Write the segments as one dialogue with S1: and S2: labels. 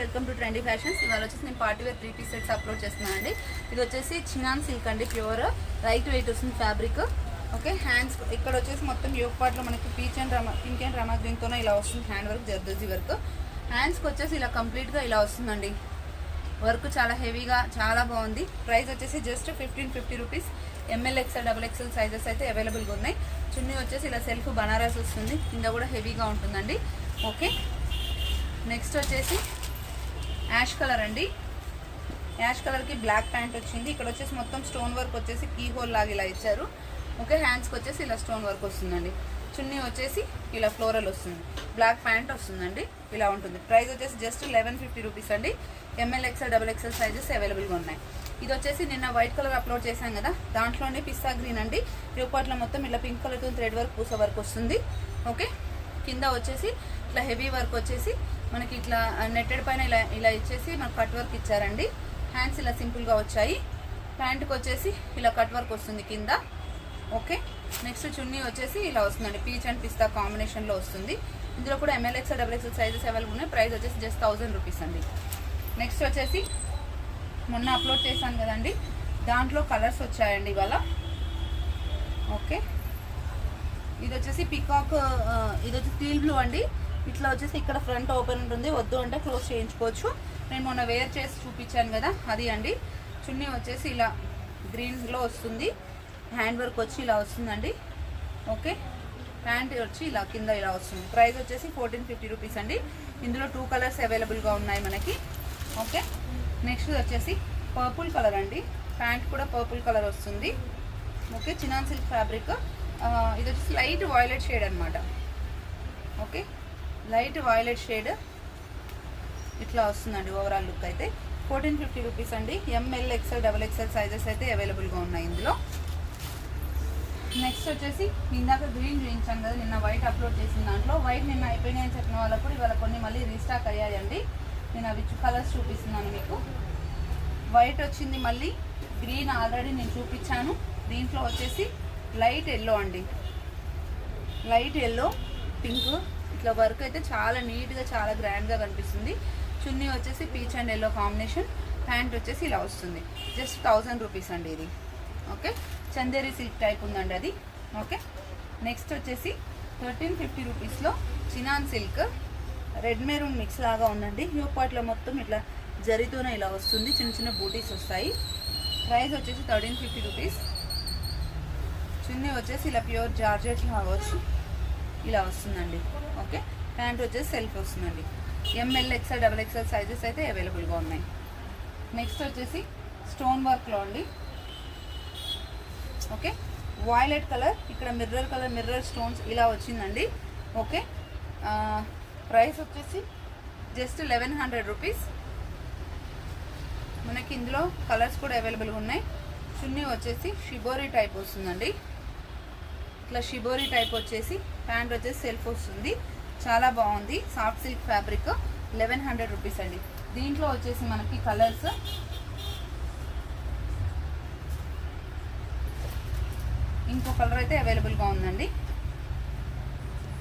S1: Welcome to trendy fashions. ఇవాళ వచ్చేసి నేను party wear 3 piece sets upload చేస్తున్నానండి. ఇది వచ్చేసి చినాన్ సిల్క్ అండి, ప్యూర్ లైట్ వెయిట్ వస్తుంది ఫ్యాబ్రిక్. ఓకే, హ్యాండ్స్ ఇక్కడ వచ్చేసి మొత్తం యోగ్ పార్ట్లో మనకి పింక్ అండ్ రమా గ్రీన్తోనే ఇలా వస్తుంది హ్యాండ్ వర్క్, జర్దోజీ వర్క్. హ్యాండ్స్కి వచ్చేసి ఇలా కంప్లీట్గా ఇలా వస్తుందండి. వర్క్ చాలా హెవీగా చాలా బాగుంది. ప్రైస్ వచ్చేసి just 1550 rupees. M L XL double XL sizes అయితే అవైలబుల్గా ఉన్నాయి. చున్నీ వచ్చేసి ఇలా సెల్ఫ్ బనారస్ వస్తుంది, కింద కూడా హెవీగా ఉంటుందండి. ఓకే, నెక్స్ట్ వచ్చేసి యాష్ కలర్ అండి. యాష్ కలర్కి బ్లాక్ ప్యాంట్ వచ్చింది. ఇక్కడ వచ్చేసి మొత్తం స్టోన్ వర్క్ వచ్చేసి కీ హోల్ లాగా ఇలా ఇచ్చారు. ఓకే, హ్యాండ్స్కి వచ్చేసి ఇలా స్టోన్ వర్క్ వస్తుందండి. చున్నీ వచ్చేసి ఇలా ఫ్లోరల్ వస్తుంది, బ్లాక్ ప్యాంట్ వస్తుందండి, ఇలా ఉంటుంది. ప్రైస్ వచ్చేసి జస్ట్ 1150 రూపీస్ అండి. M L XL double XL sizes అవైలబుల్గా ఉన్నాయి. ఇది వచ్చేసి నిన్న వైట్ కలర్ అప్లోడ్ చేశాం కదా, దాంట్లోనే పిస్తా గ్రీన్ అండి. యోపాట్లో మొత్తం ఇలా పింక్ కలర్తో థ్రెడ్ వర్క్ పూస వర్క్ వస్తుంది. ఓకే, కింద వచ్చేసి ఇట్లా హెవీ వర్క్ వచ్చేసి మనకి ఇట్లా నెట్టెడ్ పైన ఇలా ఇలా ఇచ్చేసి మనకు కట్ వర్క్ ఇచ్చారండి. హ్యాండ్స్ ఇలా సింపుల్గా వచ్చాయి. ప్యాంట్కి వచ్చేసి ఇలా కట్ వర్క్ వస్తుంది కింద. ఓకే, నెక్స్ట్ చున్నీ వచ్చేసి ఇలా వస్తుందండి, పీచ్ అండ్ పిస్తా కాంబినేషన్లో వస్తుంది. ఇందులో కూడా M L XL double XL sizes available ఉన్నాయి. ప్రైస్ వచ్చేసి జస్ట్ 1000 రూపీస్ అండి. నెక్స్ట్ వచ్చేసి మొన్న అప్లోడ్ చేశాను కదండి, దాంట్లో కలర్స్ వచ్చాయండి ఇవాళ. ఓకే, ఇది వచ్చేసి పికాక్, ఇది వచ్చి స్టీల్ బ్లూ అండి. ఇట్లా వచ్చేసి ఇక్కడ ఫ్రంట్ ఓపెన్ ఉంటుంది, వద్దు అంటే క్లోజ్ చేయించుకోవచ్చు. నేను మొన్న వేర్ చేసి చూపించాను కదా, అది అండి. చున్నీ వచ్చేసి ఇలా గ్రీన్లో వస్తుంది, హ్యాండ్ వర్క్ వచ్చి ఇలా వస్తుందండి. ఓకే, ప్యాంట్ వచ్చి ఇలా కింద ఇలా వస్తుంది. ప్రైస్ వచ్చేసి 1450 రూపీస్ అండి. ఇందులో 2 కలర్స్ అవైలబుల్గా ఉన్నాయి మనకి. ఓకే, నెక్స్ట్ వచ్చేసి పర్పుల్ కలర్ అండి. ప్యాంట్ కూడా పర్పుల్ కలర్ వస్తుంది. Okay, chinon silk fabric. ఇది వచ్చేసి లైట్ వాయిలెట్ షేడ్ అనమాట. ఓకే, లైట్ వాయిలెట్ షేడ్ ఇట్లా వస్తుందండి. ఓవరాల్ లుక్ అయితే 1450 రూపీస్ అండి. M L XL double XL sizes అయితే అవైలబుల్గా ఉన్నాయి ఇందులో. నెక్స్ట్ వచ్చేసి ఇందాక గ్రీన్ చూపించాను కదా, నిన్న వైట్ అప్లోడ్ చేసిన దాంట్లో వైట్ నిన్న అయిపోయినాయని చెప్పిన వాళ్ళకు ఇవాళ కొన్ని మళ్ళీ రీస్టాక్ అయ్యాయండి. నేను అవి కలర్స్ చూపిస్తున్నాను మీకు. వైట్ వచ్చింది, మళ్ళీ గ్రీన్ ఆల్రెడీ నేను చూపించాను. దీంట్లో వచ్చేసి లైట్ ఎల్లో అండి, లైట్ ఎల్లో పింక్ ఇట్లా వర్క్ అయితే చాలా నీట్గా చాలా గ్రాండ్గా కనిపిస్తుంది. చున్నీ వచ్చేసి peach and yellow combination. Pant వచ్చేసి ఇలా వస్తుంది. జస్ట్ 1000 రూపీస్ అండి ఇది. ఓకే, చందేరి సిల్క్ టైప్ ఉందండి అది. ఓకే, నెక్స్ట్ వచ్చేసి 1350 రూపీస్లో chinon silk red maroon mix లాగా ఉందండి. యోపాట్లో మొత్తం ఇట్లా జరీతోనే ఇలా వస్తుంది, చిన్న చిన్న బూటీస్ వస్తాయి. ప్రైస్ వచ్చేసి 1350 రూపీస్. చున్నీ వచ్చేసి ఇలా ప్యూర్ జార్జెట్ లాగా వచ్చి ఇలా వస్తుందండి. ఓకే, ప్యాంట్ వచ్చేసి సెల్ఫ్ వస్తుందండి. M L XL double XL sizes అయితే అవైలబుల్గా ఉన్నాయి. నెక్స్ట్ వచ్చేసి స్టోన్ వర్క్లో అండి. ఓకే, వాయిలెట్ కలర్, ఇక్కడ మిర్రర్ స్టోన్స్ ఇలా వచ్చిందండి. ఓకే, ప్రైస్ వచ్చేసి జస్ట్ 1100 రూపీస్. మనకి ఇందులో కలర్స్ కూడా అవైలబుల్గా ఉన్నాయి. చున్నీ వచ్చేసి షిబోరీ టైప్ వస్తుందండి. ఇట్లా షిబోరీ టైప్ వచ్చేసి ప్యాంట్ వచ్చేసి సెల్ఫ్ వస్తుంది, చాలా బాగుంది. సాఫ్ట్ సిల్క్ ఫ్యాబ్రిక్ 1100 రూపీస్ అండి. దీంట్లో వచ్చేసి మనకి కలర్స్ ఇంకో కలర్ అయితే అవైలబుల్గా ఉందండి.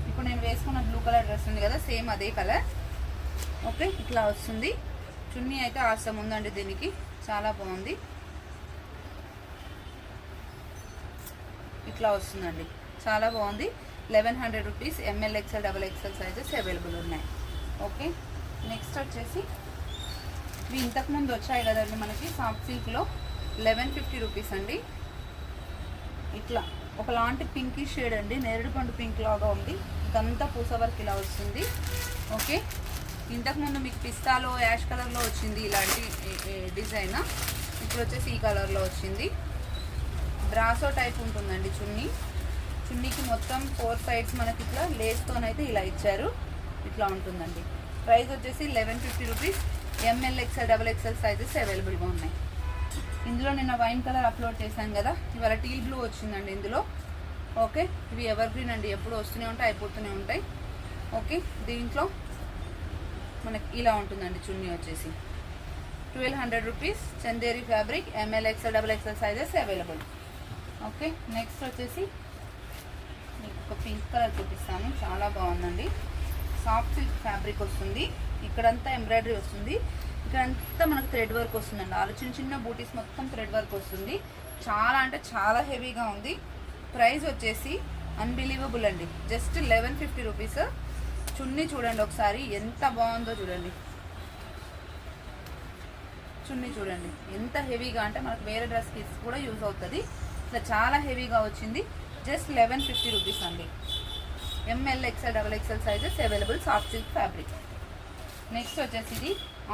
S1: ఇప్పుడు నేను వేసుకున్న బ్లూ కలర్ డ్రెస్ ఉంది కదా, సేమ్ అదే కలర్. ఓకే, ఇట్లా వస్తుంది. చున్నీ అయితే ఆసం ఉందండి, దీనికి చాలా బాగుంది. ఇట్లా వస్తుందండి, చాలా బాగుంది. 1100 rupees. M L XL double XL sizes available ఉన్నాయి. ఓకే, నెక్స్ట్ వచ్చేసి ఇవి ఇంతకుముందు వచ్చాయి కదండి మనకి సాఫ్ట్ సిల్క్లో 1150 రూపీస్ అండి. ఇట్లా ఒకలాంటి పింకీ షేడ్ అండి, నేరేడు పండు పింక్ లాగా ఉంది. ఇదంతా పూస వర్క్ ఇలా వస్తుంది. ఓకే, ఇంతకుముందు మీకు పిస్తాలో యాష్ కలర్లో వచ్చింది ఇలాంటి డిజైన్, ఇప్పుడు వచ్చేసి ఈ కలర్లో వచ్చింది. బ్రాసో టైప్ ఉంటుందండి చున్నీ. చున్నీకి మొత్తం 4 సైడ్స్ మనకి ఇట్లా లేస్తోనైతే ఇలా ఇచ్చారు, ఇట్లా ఉంటుందండి. ప్రైస్ వచ్చేసి 1150 rupees. M L XL double XL sizes అవైలబుల్గా ఉన్నాయి. ఇందులో నిన్న వైన్ కలర్ అప్లోడ్ చేశాను కదా, ఇవాళ టీల్ బ్లూ వచ్చిందండి ఇందులో. ఓకే, ఇవి ఎవర్ గ్రీన్ అండి, ఎప్పుడు వస్తూనే ఉంటాయి, అయిపోతూనే ఉంటాయి. ఓకే, దీంట్లో మనకి ఇలా ఉంటుందండి. చున్నీ వచ్చేసి 1200 rupees. Chanderi fabric. M L XL double XL sizes available. Okay, next వచ్చేసి మీకు ఒక పింక్ కలర్ చూపిస్తాను, చాలా బాగుందండి. సాఫ్ట్ సిల్క్ ఫ్యాబ్రిక్ వస్తుంది. ఇక్కడంతా ఎంబ్రాయిడరీ వస్తుంది, ఇక్కడంతా మనకు థ్రెడ్ వర్క్ వస్తుందండి. ఆలు చిన్న చిన్న బూటీస్ మొత్తం థ్రెడ్ వర్క్ వస్తుంది. చాలా అంటే చాలా హెవీగా ఉంది. ప్రైస్ వచ్చేసి అన్బిలీవబుల్ అండి, జస్ట్ 1150 రూపీస్. చున్నీ చూడండి ఒకసారి ఎంత బాగుందో చూడండి. చున్నీ చూడండి ఎంత హెవీగా అంటే మనకు వేరే డ్రెస్ పీస్ కూడా యూజ్ అవుతుంది. ఇట్లా చాలా హెవీగా వచ్చింది. జస్ట్ 1150 రూపీస్ అండి. M L XL double XL sizes available, soft silk fabric. Next వచ్చేసి ఇది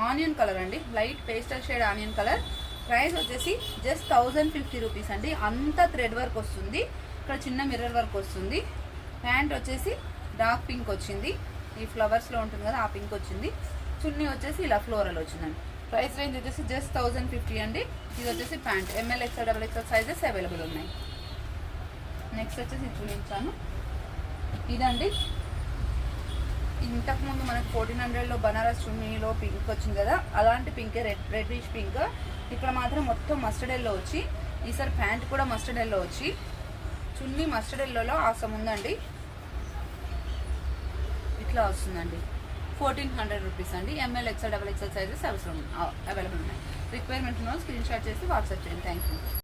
S1: ఆనియన్ కలర్ అండి, light pastel shade onion colour. Price వచ్చేసి జస్ట్ 1050 రూపీస్ అండి. అంతా థ్రెడ్ వర్క్ వస్తుంది, ఇక్కడ చిన్న మిర్రర్ వర్క్ వస్తుంది. ప్యాంట్ వచ్చేసి డార్క్ పింక్ వచ్చింది, ఈ ఫ్లవర్స్లో ఉంటుంది కదా ఆ పింక్ వచ్చింది. చున్నీ వచ్చేసి ఇలా ఫ్లోరల్ వచ్చిందండి. ప్రైస్ రేంజ్ వచ్చేసి జస్ట్ 1050 అండి. ఇది వచ్చేసి pant M L XL double XL sizes available ఉన్నాయి. నెక్స్ట్ వచ్చేసి ఇది చూపించాను, ఇదండి. ఇంతకుముందు మనకు 1400లో బనారస్ చున్నీలో పింక్ వచ్చింది కదా, అలాంటి పింకే, రెడ్డిష్ పింక్. ఇక్కడ మాత్రం మొత్తం మస్టర్డ్ ఎల్లో వచ్చి, ఈసారి ప్యాంట్ కూడా మస్టర్డ్ ఎల్లో వచ్చి, చున్నీ మస్టర్డ్ ఎల్లోలో ఆసం ఉందండి. ఇట్లా వస్తుందండి. 1400 రూపీస్ అండి. M L XL double XL sizes available ఉన్నాయి. రిక్వైర్మెంట్ ఉన్న స్క్రీన్ షాట్ చేసి వాట్సాప్ చేయండి. Thank you.